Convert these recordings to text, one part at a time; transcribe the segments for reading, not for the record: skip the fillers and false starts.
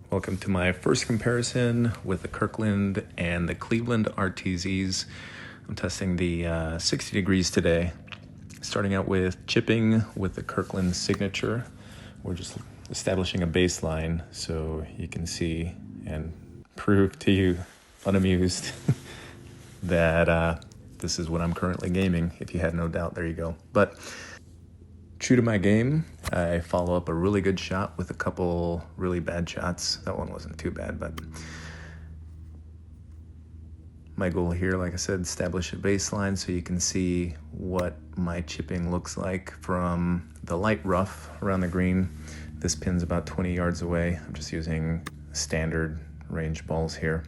Welcome to my first comparison with the Kirkland and the Cleveland RTZs. I'm testing the 60 degrees today. Starting out with chipping with the Kirkland Signature. We're just establishing a baseline so you can see and prove to you, unamused, that this is what I'm currently gaming. If you had no doubt, there you go. But true to my game, I follow up a really good shot with a couple really bad shots. That one wasn't too bad, but my goal here, like I said, establish a baseline so you can see what my chipping looks like from the light rough around the green. This pin's about 20 yards away. I'm just using standard range balls here.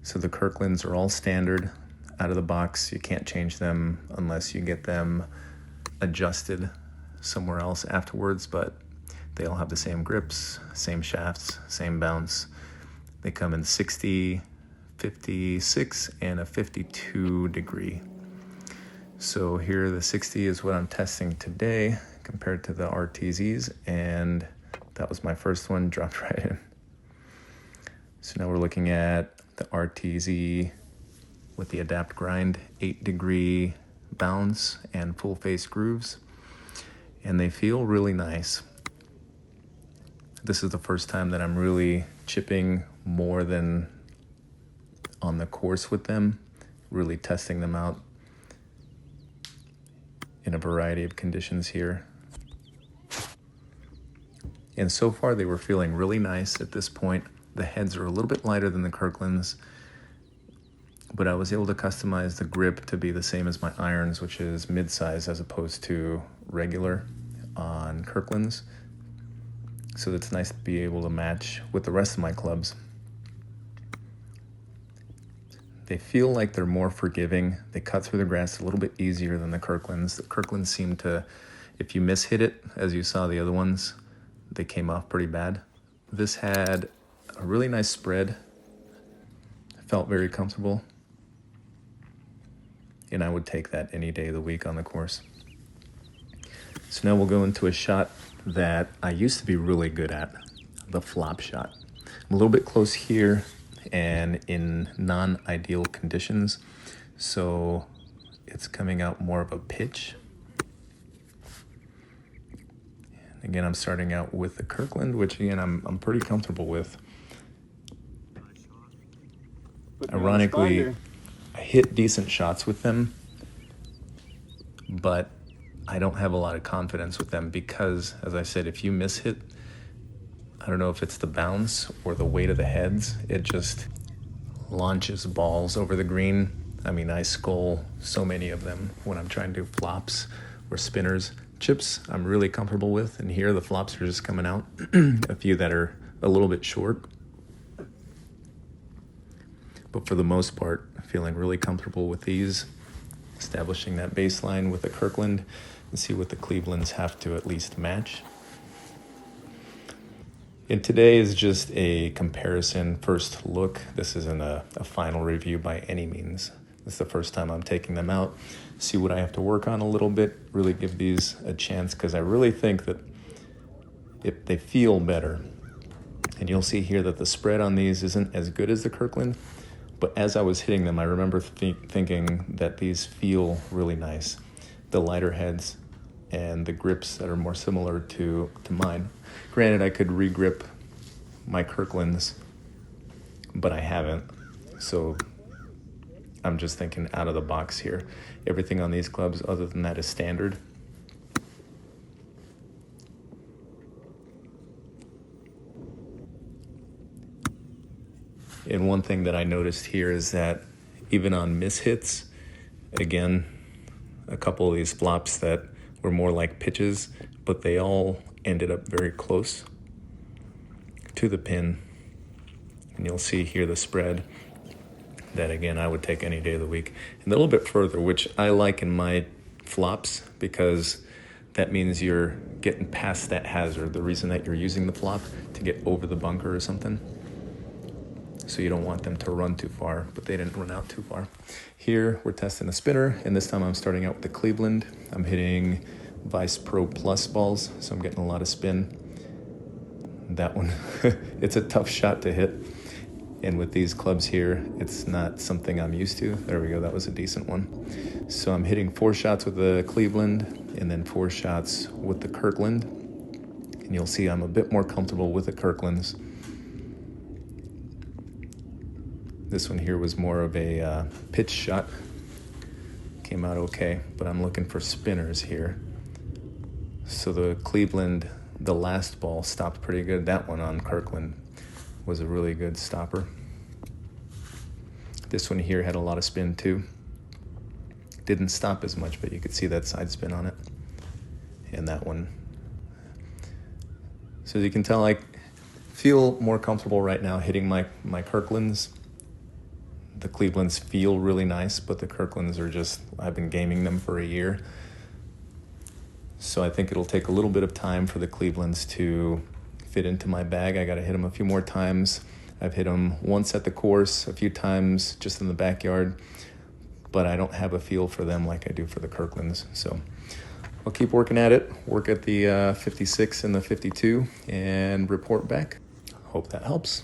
So the Kirklands are all standard out of the box. You can't change them unless you get them adjusted somewhere else afterwards, but they all have the same grips, same shafts, same bounce. They come in 60, 56, and a 52 degree. So here the 60 is what I'm testing today compared to the RTZs, and that was my first one, dropped right in. So now we're looking at the RTZ with the adapt grind, 8 degree bounce and full face grooves, and they feel really nice. This is the first time that I'm really chipping more than on the course with them, really testing them out in a variety of conditions here. And so far they were feeling really nice at this point. The heads are a little bit lighter than the Kirklands, but I was able to customize the grip to be the same as my irons, which is mid-size as opposed to regular on Kirklands. So it's nice to be able to match with the rest of my clubs. They feel like they're more forgiving. They cut through the grass a little bit easier than the Kirklands. The Kirklands seem to, if you mishit it, as you saw the other ones, they came off pretty bad. This had a really nice spread. Felt very comfortable. And I would take that any day of the week on the course. So now we'll go into a shot that I used to be really good at, the flop shot. I'm a little bit close here and in non-ideal conditions, so it's coming out more of a pitch. Again, I'm starting out with the Kirkland, which again, I'm pretty comfortable with. Ironically, I hit decent shots with them, but I don't have a lot of confidence with them because, as I said, if you miss hit, I don't know if it's the bounce or the weight of the heads, it just launches balls over the green. I mean, I skull so many of them when I'm trying to do flops or spinners. Chips I'm really comfortable with, and here the flops are just coming out. A few that are a little bit short. But for the most part, feeling really comfortable with these, establishing that baseline with the Kirkland and see what the Clevelands have to at least match. And today is just a comparison, first look. This isn't a final review by any means. This is the first time I'm taking them out, see what I have to work on a little bit, really give these a chance, because I really think that if they feel better. And you'll see here that the spread on these isn't as good as the Kirkland, but as I was hitting them, I remember thinking that these feel really nice. The lighter heads and the grips that are more similar to mine. Granted, I could re-grip my Kirklands, but I haven't. So I'm just thinking out of the box here. Everything on these clubs other than that is standard. And one thing that I noticed here is that even on mishits, again, a couple of these flops that were more like pitches, but they all ended up very close to the pin. And you'll see here the spread that, again, I would take any day of the week. And a little bit further, which I like in my flops, because that means you're getting past that hazard, the reason that you're using the flop to get over the bunker or something. So you don't want them to run too far, but they didn't run out too far. Here, we're testing a spinner, and this time I'm starting out with the Cleveland. I'm hitting Vice Pro Plus balls, so I'm getting a lot of spin. That one, it's a tough shot to hit. And with these clubs here, it's not something I'm used to. There we go, that was a decent one. So I'm hitting 4 shots with the Cleveland and then 4 shots with the Kirkland. And you'll see I'm a bit more comfortable with the Kirklands. This one here was more of a pitch shot. Came out okay, but I'm looking for spinners here. So the Cleveland, the last ball stopped pretty good. That one on Kirkland was a really good stopper. This one here had a lot of spin too. Didn't stop as much, but you could see that side spin on it. And that one. So as you can tell, I feel more comfortable right now hitting my Kirklands. The Clevelands feel really nice, but the Kirklands are just, I've been gaming them for a year. So I think it'll take a little bit of time for the Clevelands to fit into my bag. I got to hit them a few more times. I've hit them once at the course, a few times just in the backyard, but I don't have a feel for them like I do for the Kirklands. So I'll keep working at it, work at the 56 and the 52, and report back. Hope that helps.